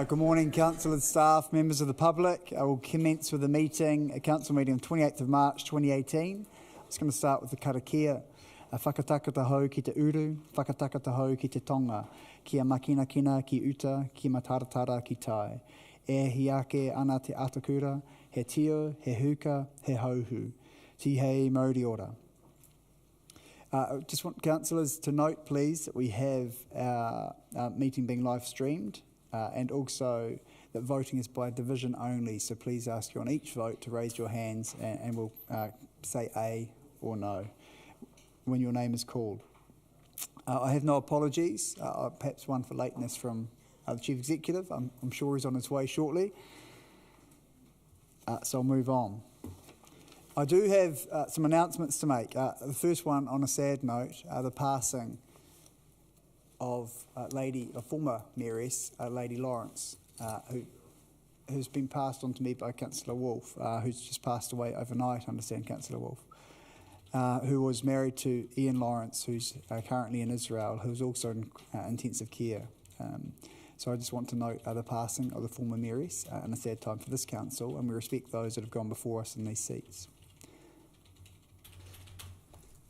Good morning, councillors, staff, members of the public. I will commence with the meeting, a council meeting on 28th of March 2018. I'm just going to start with the karakia. Whakatakata hou ki te uru, whakatakata hou ki te tonga, kia makina kina ki uta, ki mataratara ki tai. E hiake ana te atakura, he tio, he huka, he hauhu. Tihei mauri ora. I just want councillors to note, please, that we have our meeting being live streamed and also that voting is by division only. So please ask you on each vote to raise your hands and we'll say A or no when your name is called. I have no apologies, perhaps one for lateness from the Chief Executive. I'm sure he's on his way shortly. So I'll move on. I do have some announcements to make. The first one, on a sad note, the passing of a former Mayoress, Lady Lawrence, who's been passed on to me by Councillor Wolfe, who's just passed away overnight, I understand, Councillor Wolfe, who was married to Ian Lawrence, who's currently in Israel, who's also in intensive care. So I just want to note the passing of the former Mayoress and a sad time for this council, and we respect those that have gone before us in these seats.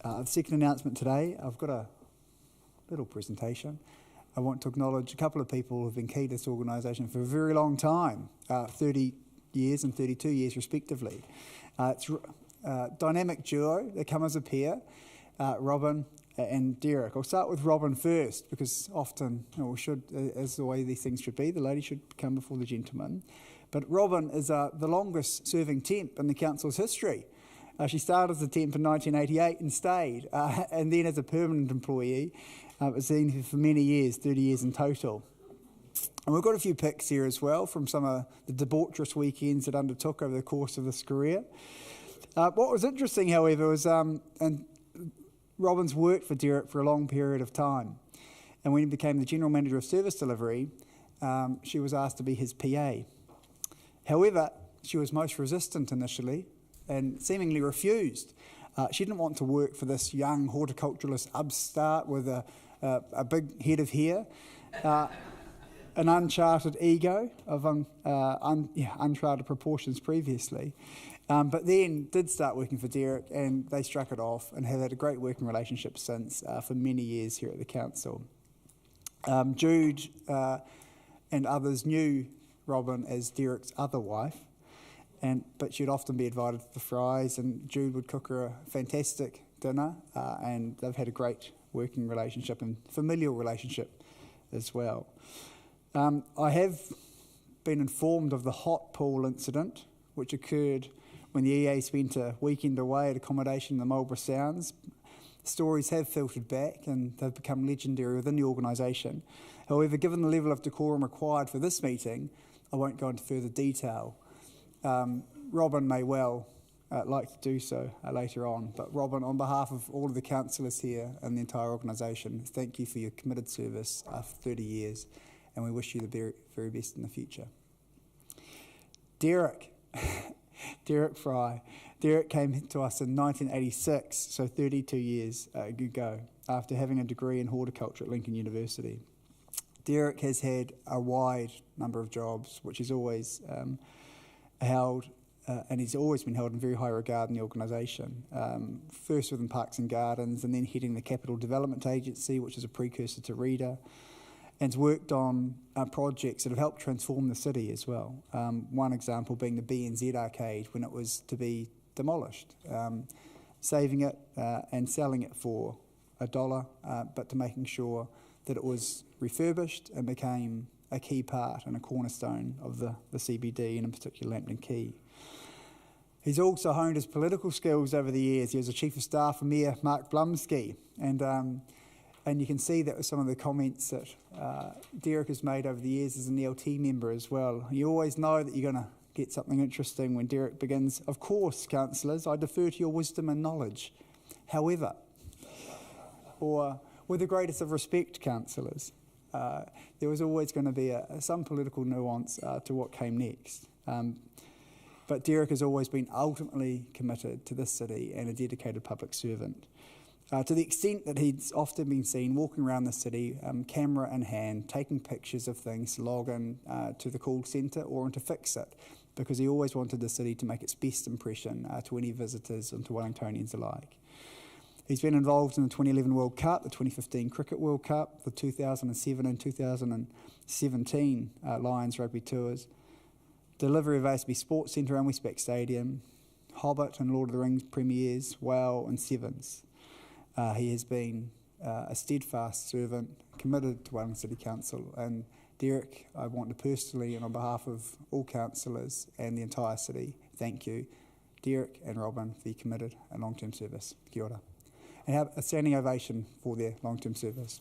The second announcement today, I've got a little presentation. I want to acknowledge a couple of people who have been key to this organisation for a very long time, 30 years and 32 years respectively. It's a dynamic duo, they come as a pair, Robin and Derek. I'll start with Robin first because often, or should, as the way these things should be, the lady should come before the gentleman. But Robin is the longest serving temp in the council's history. She started as a temp in 1988 and stayed, and then as a permanent employee, was seen for many years, 30 years in total. And we've got a few pics here as well from some of the debaucherous weekends it undertook over the course of this career. What was interesting, however, was and Robin's worked for Derek for a long period of time. And when he became the General Manager of Service Delivery, she was asked to be his PA. However, she was most resistant initially and seemingly refused. She didn't want to work for this young horticulturalist upstart with a big head of hair, an uncharted ego of uncharted proportions previously. But then did start working for Derek, and they struck it off and have had a great working relationship since for many years here at the council. Jude and others knew Robin as Derek's other wife, but she'd often be invited to the fries, and Jude would cook her a fantastic dinner, and they've had a great working relationship and familial relationship as well. I have been informed of the hot pool incident, which occurred when the EA spent a weekend away at accommodation in the Marlborough Sounds. Stories have filtered back and they've become legendary within the organisation. However, given the level of decorum required for this meeting, I won't go into further detail. Robin may well like to do so later on, but Robin, on behalf of all of the councillors here and the entire organisation, thank you for your committed service for 30 years, and we wish you the very, very best in the future. Derek Fry. Derek came to us in 1986, so 32 years ago, after having a degree in horticulture at Lincoln University. Derek has had a wide number of jobs, which he's always held, and he's always been held in very high regard in the organisation. First within Parks and Gardens, and then heading the Capital Development Agency, which is a precursor to READER, and has worked on projects that have helped transform the city as well. One example being the BNZ Arcade when it was to be demolished, saving it and selling it for $1, but to making sure that it was refurbished and became a key part and a cornerstone of the CBD, and in particular Lambton Quay. He's also honed his political skills over the years. He was a Chief of Staff for Mayor Mark Blumsky, and you can see that with some of the comments that Derek has made over the years as an ELT member as well. You always know that you're going to get something interesting when Derek begins. Of course, councillors, I defer to your wisdom and knowledge. However, or with the greatest of respect, councillors, there was always going to be some political nuance to what came next. But Derek has always been ultimately committed to this city and a dedicated public servant. to the extent that he's often been seen walking around the city, camera in hand, taking pictures of things to log in to the call centre or to fix it, because he always wanted the city to make its best impression to any visitors and to Wellingtonians alike. He's been involved in the 2011 World Cup, the 2015 Cricket World Cup, the 2007 and 2017 Lions Rugby Tours, delivery of ASB Sports Centre and Westpac Stadium, Hobbit and Lord of the Rings premieres, Wow and Sevens. He has been a steadfast servant, committed to Wellington City Council. And Derek, I want to personally, and on behalf of all councillors and the entire city, thank you, Derek and Robin, for your committed and long-term service. Kia ora. And have a standing ovation for their long-term service.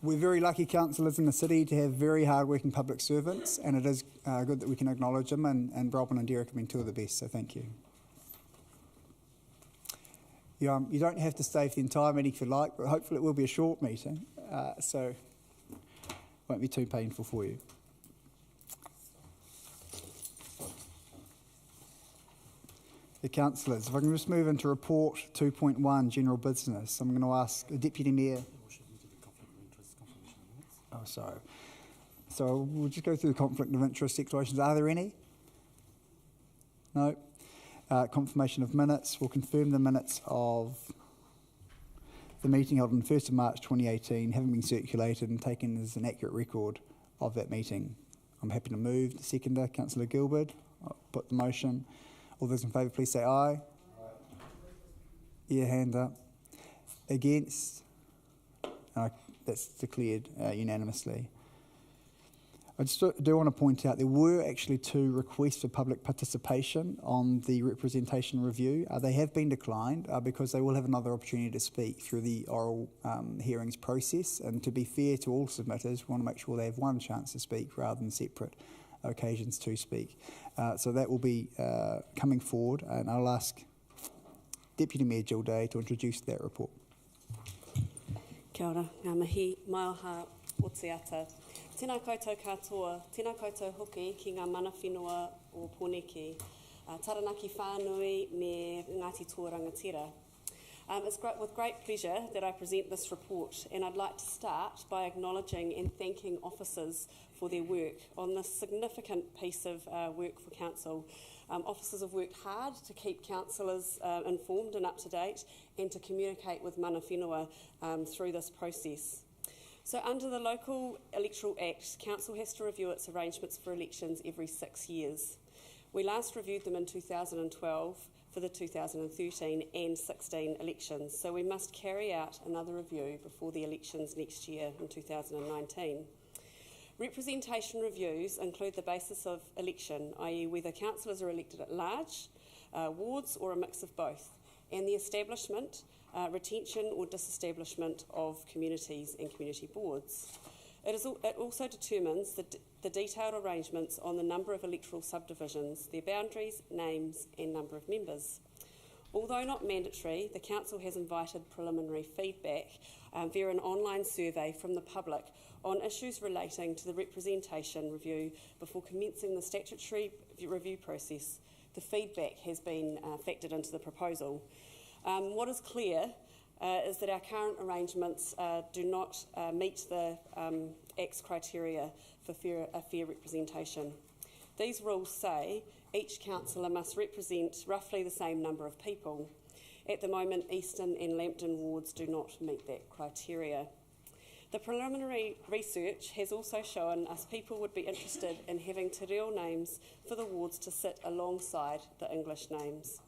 We're very lucky councillors in the city to have very hard-working public servants, and it is good that we can acknowledge them, and Robin and Derek have been two of the best, so thank you. You don't have to stay for the entire meeting if you like, but hopefully it will be a short meeting, so it won't be too painful for you. The councillors, if I can just move into report 2.1, general business. I'm going to ask the Deputy Mayor. Oh, sorry. So we'll just go through the conflict of interest declarations. Are there any? No. Confirmation of minutes. We'll confirm the minutes of the meeting held on the 1st of March 2018, having been circulated and taken as an accurate record of that meeting. I'm happy to move. The seconder, Councillor Gilbert. I'll put the motion. All those in favour, please say aye. Aye. Yeah, hand up. Against? That's declared unanimously. I just do want to point out there were actually 2 requests for public participation on the representation review. They have been declined because they will have another opportunity to speak through the oral hearings process. And to be fair to all submitters, we want to make sure they have one chance to speak rather than separate occasions to speak. So that will be coming forward, and I'll ask Deputy Mayor Jill Day to introduce that report. Kia ora, ngā mihi, mai aha o te ata. Tēnā koutou katoa, tēnā koutou hoki ki ngā mana whenua o Pōneke, Taranaki whānui me Ngāti Toa Rangatira. It's with great pleasure that I present this report, and I'd like to start by acknowledging and thanking officers for their work on this significant piece of work for Council. Officers have worked hard to keep councillors informed and up to date and to communicate with mana whenua through this process. So under the Local Electoral Act, Council has to review its arrangements for elections every 6 years. We last reviewed them in 2012 for the 2013 and 16 elections, so we must carry out another review before the elections next year in 2019. Representation reviews include the basis of election, i.e. whether councillors are elected at large, wards or a mix of both, and the establishment, retention or disestablishment of communities and community boards. It also determines the detailed arrangements on the number of electoral subdivisions, their boundaries, names and number of members. Although not mandatory, the Council has invited preliminary feedback via an online survey from the public on issues relating to the representation review before commencing the statutory review process. The feedback has been factored into the proposal. What is clear is that our current arrangements do not meet the Act's criteria for a fair representation. These rules say each councillor must represent roughly the same number of people. At the moment, Eastern and Lambton wards do not meet that criteria. The preliminary research has also shown us people would be interested in having te reo names for the wards to sit alongside the English names.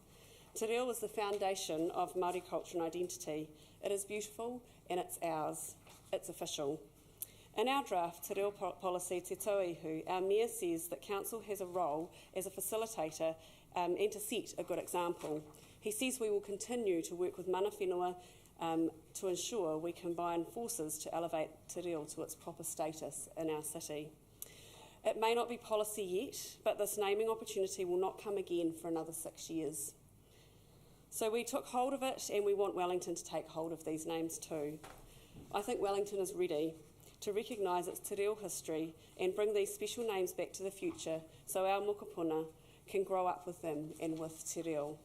Te reo is the foundation of Māori culture and identity. It is beautiful and it's ours. It's official. In our draft Te Reo policy Te Tauihu, our Mayor says that Council has a role as a facilitator and to set a good example. He says we will continue to work with mana whenua to ensure we combine forces to elevate Te Reo to its proper status in our city. It may not be policy yet, but this naming opportunity will not come again for another 6 years. So we took hold of it, and we want Wellington to take hold of these names too. I think Wellington is ready to recognise its te reo history and bring these special names back to the future so our mokopuna can grow up with them and with te reo.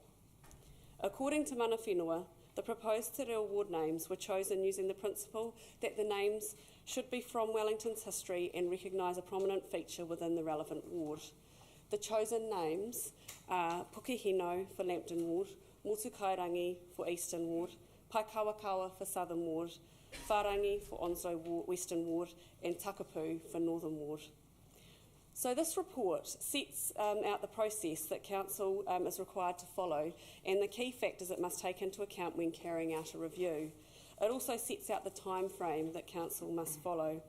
According to mana whenua, the proposed te reo ward names were chosen using the principle that the names should be from Wellington's history and recognise a prominent feature within the relevant ward. The chosen names are Pukehino for Lambton Ward, Motu Kairangi for Eastern Ward, Paikawakawa for Southern Ward, Wharangi for Onslow Ward, Western Ward, and Takapu for Northern Ward. So this report sets out the process that Council is required to follow and the key factors it must take into account when carrying out a review. It also sets out the time frame that Council must follow.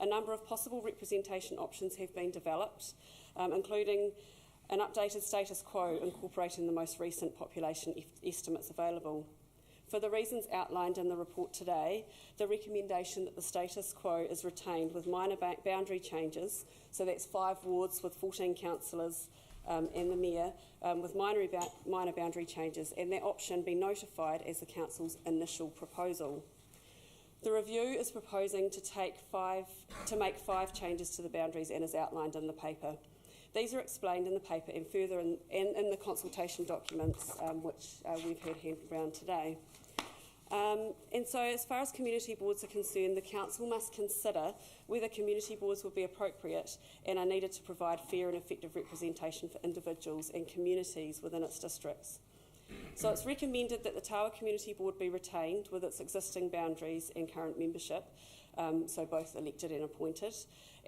A number of possible representation options have been developed, including an updated status quo incorporating the most recent population estimates available. For the reasons outlined in the report today, the recommendation that the status quo is retained with minor boundary changes, so that's 5 wards with 14 councillors and the Mayor, with minor boundary changes, and that option be notified as the Council's initial proposal. The review is proposing to make 5 changes to the boundaries and is outlined in the paper. These are explained in the paper and further in the consultation documents, which we've heard handed around today. And so as far as community boards are concerned, the Council must consider whether community boards would be appropriate and are needed to provide fair and effective representation for individuals and communities within its districts. So it's recommended that the Tawa Community Board be retained with its existing boundaries and current membership, so both elected and appointed,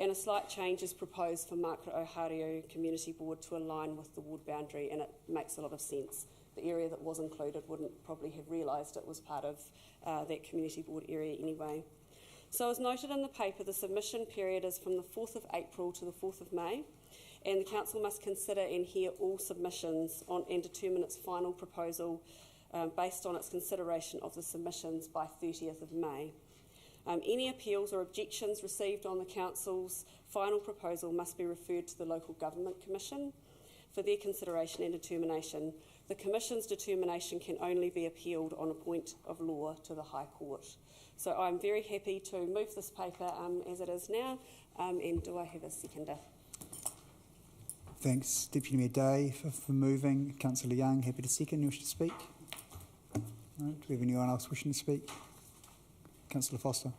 and a slight change is proposed for Makara Ohario Community Board to align with the ward boundary, and it makes a lot of sense. The area that was included wouldn't probably have realised it was part of that community board area anyway. So as noted in the paper, the submission period is from the 4th of April to the 4th of May, and the Council must consider and hear all submissions and determine its final proposal based on its consideration of the submissions by 30th of May. Any appeals or objections received on the Council's final proposal must be referred to the Local Government Commission for their consideration and determination. The Commission's determination can only be appealed on a point of law to the High Court. So I'm very happy to move this paper as it is now, and do I have a seconder? Thanks, Deputy Mayor Day, for moving. Councillor Young, happy to second. You wish to speak? No? Do we have anyone else wishing to speak? Councillor Foster.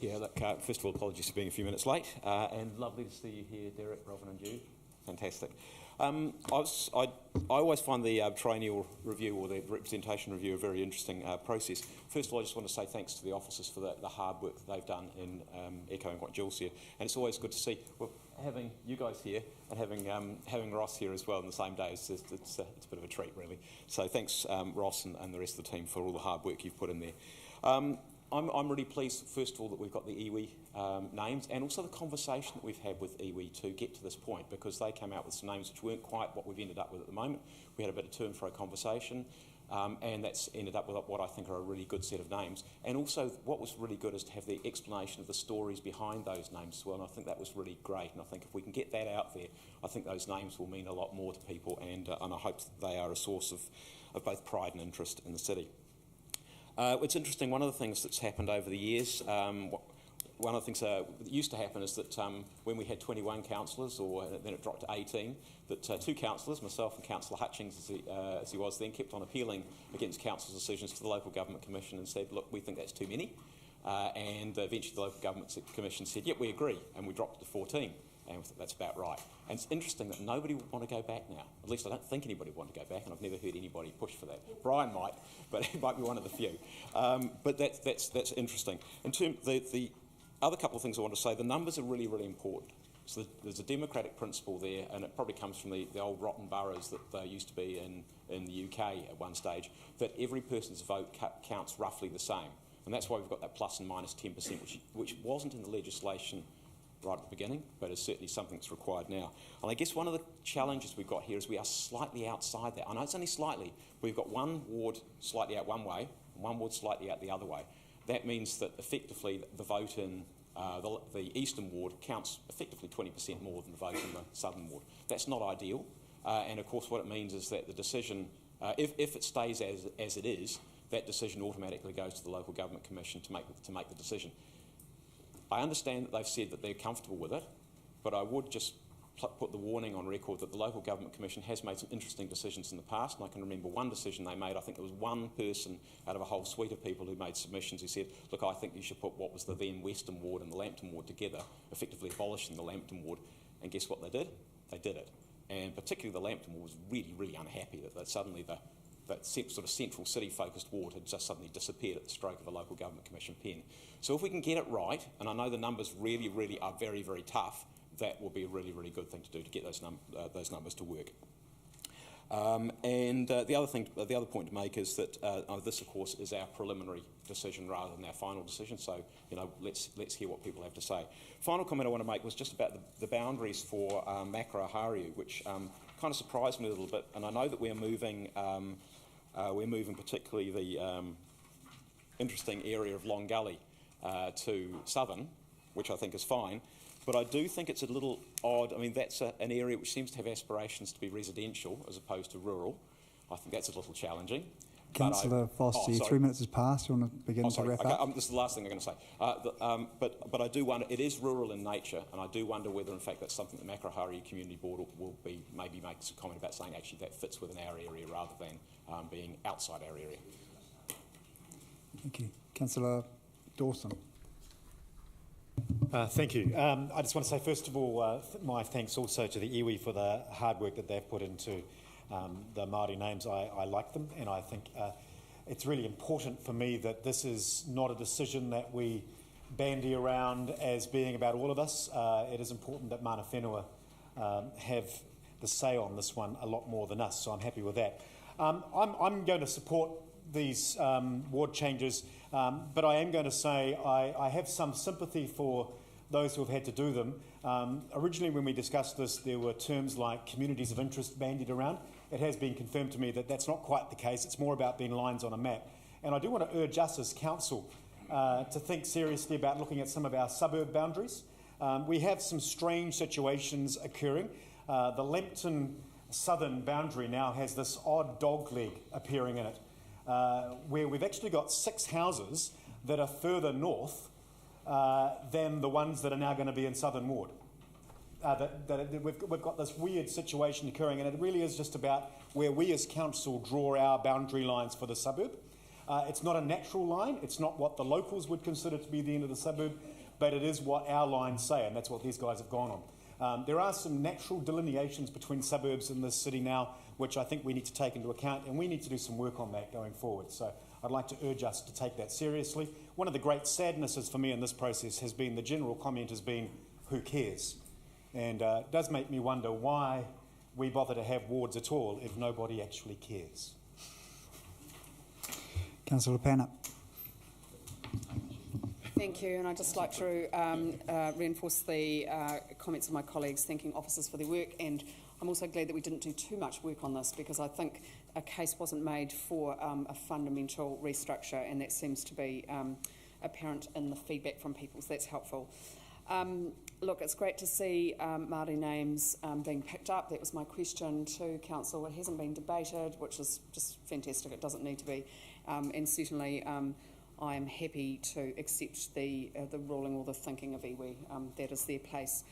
Yeah, look, first of all, apologies for being a few minutes late, and lovely to see you here, Derek, Robin and Jude. Fantastic. I always find the triennial review or the representation review a very interesting process. First of all, I just want to say thanks to the officers for the hard work that they've done in echoing what Jules said. And it's always good to see, well, having you guys here and having Ross here as well on the same day, it's a bit of a treat, really. So thanks, Ross and the rest of the team for all the hard work you've put in there. I'm really pleased, first of all, that we've got the iwi names and also the conversation that we've had with iwi to get to this point, because they came out with some names which weren't quite what we've ended up with at the moment. We had a bit of turn for a conversation, and that's ended up with what I think are a really good set of names. And also what was really good is to have the explanation of the stories behind those names as well, and I think that was really great. And I think if we can get that out there, I think those names will mean a lot more to people, and I hope that they are a source of both pride and interest in the city. It's interesting, one of the things that's happened over the years, one of the things that used to happen is that when we had 21 councillors, or then it dropped to 18, that 2 councillors, myself and Councillor Hutchings as he was then, kept on appealing against council's decisions to the Local Government Commission and said, look, we think that's too many. And eventually the Local Government Commission said, yep, we agree, and we dropped it to 14. And we thought that's about right. And it's interesting that nobody would want to go back now. At least I don't think anybody would want to go back, and I've never heard anybody push for that. Brian might, but he might be one of the few. But that's interesting. In terms the other couple of things I want to say, the numbers are really, really important. So there's a democratic principle there, and it probably comes from the old rotten boroughs that there used to be in the UK at one stage, that every person's vote counts roughly the same. And that's why we've got that plus and minus 10%, which wasn't in the legislation right at the beginning, but is certainly something that's required now. And I guess one of the challenges we've got here is we are slightly outside that. I know it's only slightly. We've got one ward slightly out one way, and one ward slightly out the other way. That means that effectively the vote in the eastern ward counts effectively 20% more than the vote in the southern ward. That's not ideal, And of course what it means is that the decision, if it stays as it is, that decision automatically goes to the Local Government Commission to make the decision. I understand that they've said that they're comfortable with it, but I would just put the warning on record that the Local Government Commission has made some interesting decisions in the past, and I can remember one decision they made. I think there was one person out of a whole suite of people who made submissions who said, look, I think you should put what was the then Western Ward and the Lambton Ward together, effectively abolishing the Lambton Ward. And guess what they did? They did it. And particularly the Lambton Ward was really, really unhappy that suddenly that sort of central city-focused ward had just suddenly disappeared at the stroke of a Local Government Commission pen. So if we can get it right, and I know the numbers really, really are very, very tough, that will be a really, really good thing to do to get those numbers to work. The other point to make is that this, of course, is our preliminary decision rather than our final decision. So, let's hear what people have to say. Final comment I want to make was just about the boundaries for Makaraharu, which kind of surprised me a little bit. And I know that we're moving particularly the interesting area of Long Gully to Southern, which I think is fine. But I do think it's a little odd. I mean, that's an area which seems to have aspirations to be residential as opposed to rural. I think that's a little challenging. Councillor Foster, 3 minutes has passed. You want to begin to wrap up? This is the last thing I'm going to say. But I do wonder, it is rural in nature, and I do wonder whether, in fact, that's something the Makaraharu Community Board will be maybe make some comment about, saying actually that fits within our area rather than being outside our area. Thank you. Councillor Dawson. Thank you. I just want to say, first of all, my thanks also to the iwi for the hard work that they've put into the Māori names. I like them, and I think it's really important for me that this is not a decision that we bandy around as being about all of us. It is important that mana whenua have the say on this one a lot more than us, so I'm happy with that. I'm going to support these ward changes, but I am going to say I have some sympathy for those who have had to do them. Originally, when we discussed this, there were terms like communities of interest bandied around. It has been confirmed to me that that's not quite the case. It's more about being lines on a map. And I do want to urge us as council to think seriously about looking at some of our suburb boundaries. We have some strange situations occurring. The Lambton southern boundary now has this odd dog leg appearing in it, where we've actually got 6 houses that are further north than the ones that are now going to be in Southern Ward. We've got this weird situation occurring, and it really is just about where we as council draw our boundary lines for the suburb. It's not a natural line. It's not what the locals would consider to be the end of the suburb, but it is what our lines say, and that's what these guys have gone on. There are some natural delineations between suburbs in this city now, which I think we need to take into account, and we need to do some work on that going forward. So I'd like to urge us to take that seriously. One of the great sadnesses for me in this process has been the general comment has been, who cares? And it does make me wonder why we bother to have wards at all if nobody actually cares. Councillor Panna. Thank you, and I'd just like to reinforce the comments of my colleagues, thanking officers for their work, and I'm also glad that we didn't do too much work on this, because I think a case wasn't made for a fundamental restructure, and that seems to be apparent in the feedback from people, so that's helpful. Look, it's great to see Māori names being picked up. That was my question to Council. It hasn't been debated, which is just fantastic. It doesn't need to be. And certainly I am happy to accept the ruling or the thinking of iwi. That is their place.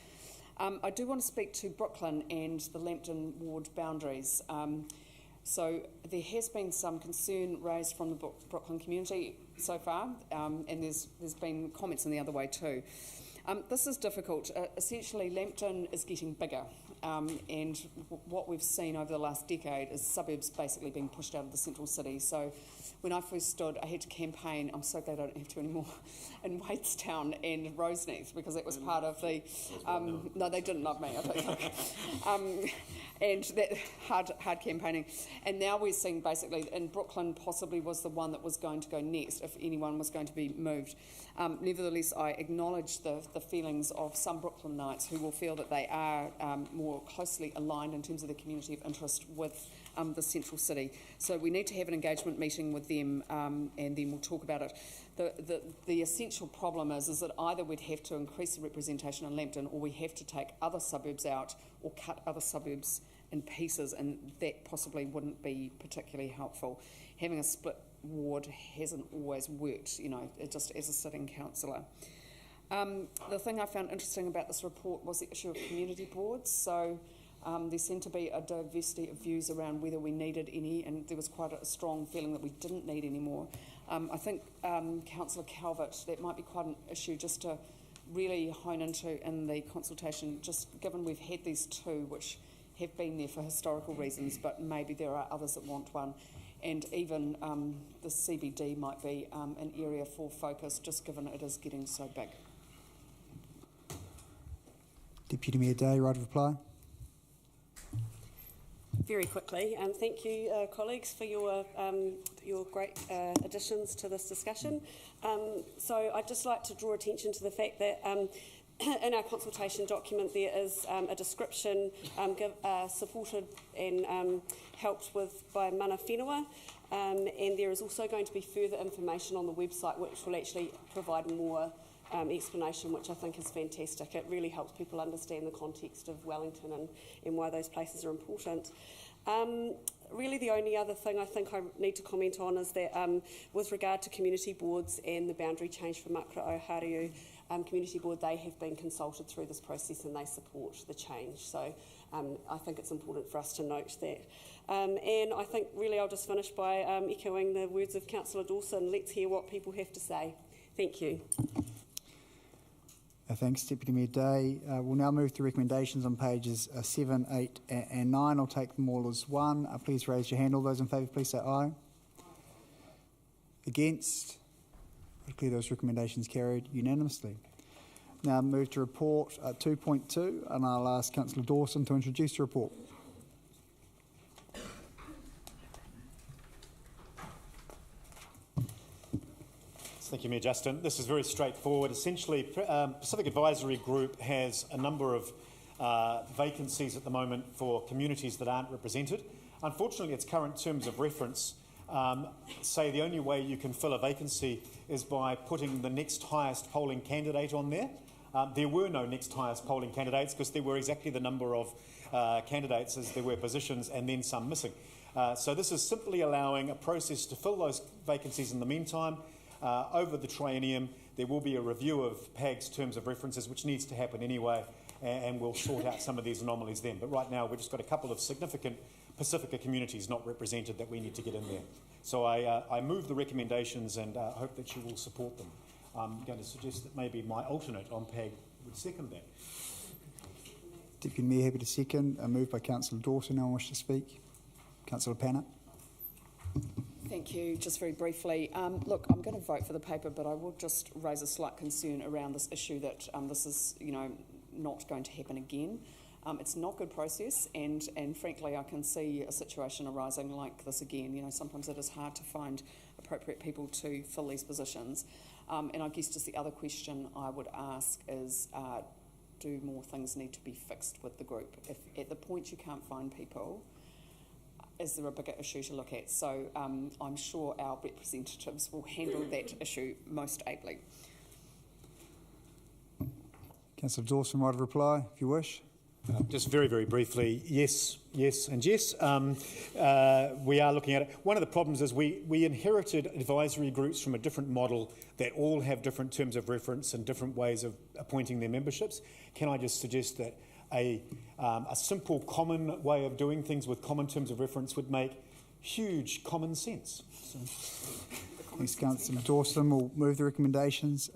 I do want to speak to Brooklyn and the Lambton ward boundaries. So there has been some concern raised from the Brooklyn community so far, and there's been comments in the other way too. This is difficult. Essentially, Lambton is getting bigger, and what we've seen over the last decade is suburbs basically being pushed out of the central city. So when I first stood, I had to campaign, I'm so glad I don't have to anymore, in Wadestown and Roseneath, because it was part of the... no, they didn't love me, I don't think. And that hard campaigning. And now we're seeing basically, and Brooklyn possibly was the one that was going to go next if anyone was going to be moved. Nevertheless, I acknowledge the feelings of some Brooklynites who will feel that they are more closely aligned in terms of the community of interest with the central city. So we need to have an engagement meeting with them, and then we'll talk about it. The essential problem is that either we'd have to increase the representation in Lambton, or we have to take other suburbs out or cut other suburbs in pieces, and that possibly wouldn't be particularly helpful. Having a split ward hasn't always worked, just as a sitting councillor. The thing I found interesting about this report was the issue of community boards. So there seemed to be a diversity of views around whether we needed any, and there was quite a strong feeling that we didn't need any more. I think, Councillor Calvert, that might be quite an issue just to really hone into in the consultation, just given we've had these two which have been there for historical reasons, but maybe there are others that want one. And even the CBD might be an area for focus, just given it is getting so big. Deputy Mayor Day, right of reply. Very quickly, thank you, colleagues, for your great additions to this discussion. So I'd just like to draw attention to the fact that in our consultation document there is a description supported and helped with by mana whenua, and there is also going to be further information on the website which will actually provide more explanation, which I think is fantastic. It really helps people understand the context of Wellington and why those places are important. Really the only other thing I think I need to comment on is that with regard to community boards and the boundary change for Makura o Hariu, Community Board, they have been consulted through this process and they support the change. So I think it's important for us to note that. And I think really I'll just finish by echoing the words of Councillor Dawson. Let's hear what people have to say. Thank you. Thanks, Deputy Mayor Day. We'll now move to recommendations on pages 7, 8 and 9. I'll take them all as one. Please raise your hand. All those in favour, please say aye. Against? I declare those recommendations carried unanimously. Now move to report 2.2, and I'll ask Councillor Dawson to introduce the report. Thank you, Mayor Justin. This is very straightforward. Essentially, Pacific Advisory Group has a number of vacancies at the moment for communities that aren't represented. Unfortunately, its current terms of reference say the only way you can fill a vacancy is by putting the next highest polling candidate on there. There were no next highest polling candidates because there were exactly the number of candidates as there were positions and then some missing. So this is simply allowing a process to fill those vacancies in the meantime. Over the triennium, there will be a review of PAG's terms of references, which needs to happen anyway, and we'll sort out some of these anomalies then. But right now, we've just got a couple of significant Pacifica communities not represented that we need to get in there. So I move the recommendations and hope that you will support them. I'm going to suggest that maybe my alternate on PAG would second that. Deputy Mayor, happy to second. A move by Councillor Dawson. No one wish to speak. Councillor Panna. Thank you. Just very briefly, look, I'm going to vote for the paper, but I will just raise a slight concern around this issue that this is, not going to happen again. It's not good process, and frankly, I can see a situation arising like this again. Sometimes it is hard to find appropriate people to fill these positions. And I guess just the other question I would ask is, do more things need to be fixed with the group? If at the point you can't find people, is there a bigger issue to look at? So I'm sure our representatives will handle that issue most ably. Councillor Dawson, right of reply, if you wish. Just very, very briefly, yes, and yes. We are looking at it. One of the problems is we inherited advisory groups from a different model that all have different terms of reference and different ways of appointing their memberships. Can I just suggest that a simple, common way of doing things with common terms of reference would make huge common sense? Thanks, Councillor Dawson. We'll move the recommendations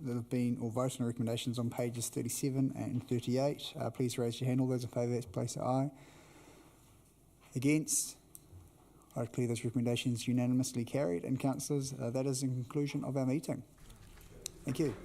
that have been, or vote on recommendations on pages 37 and 38. Please raise your hand. All those in favour, please say aye. Against? I declare those recommendations unanimously carried. And councillors, that is the conclusion of our meeting. Thank you.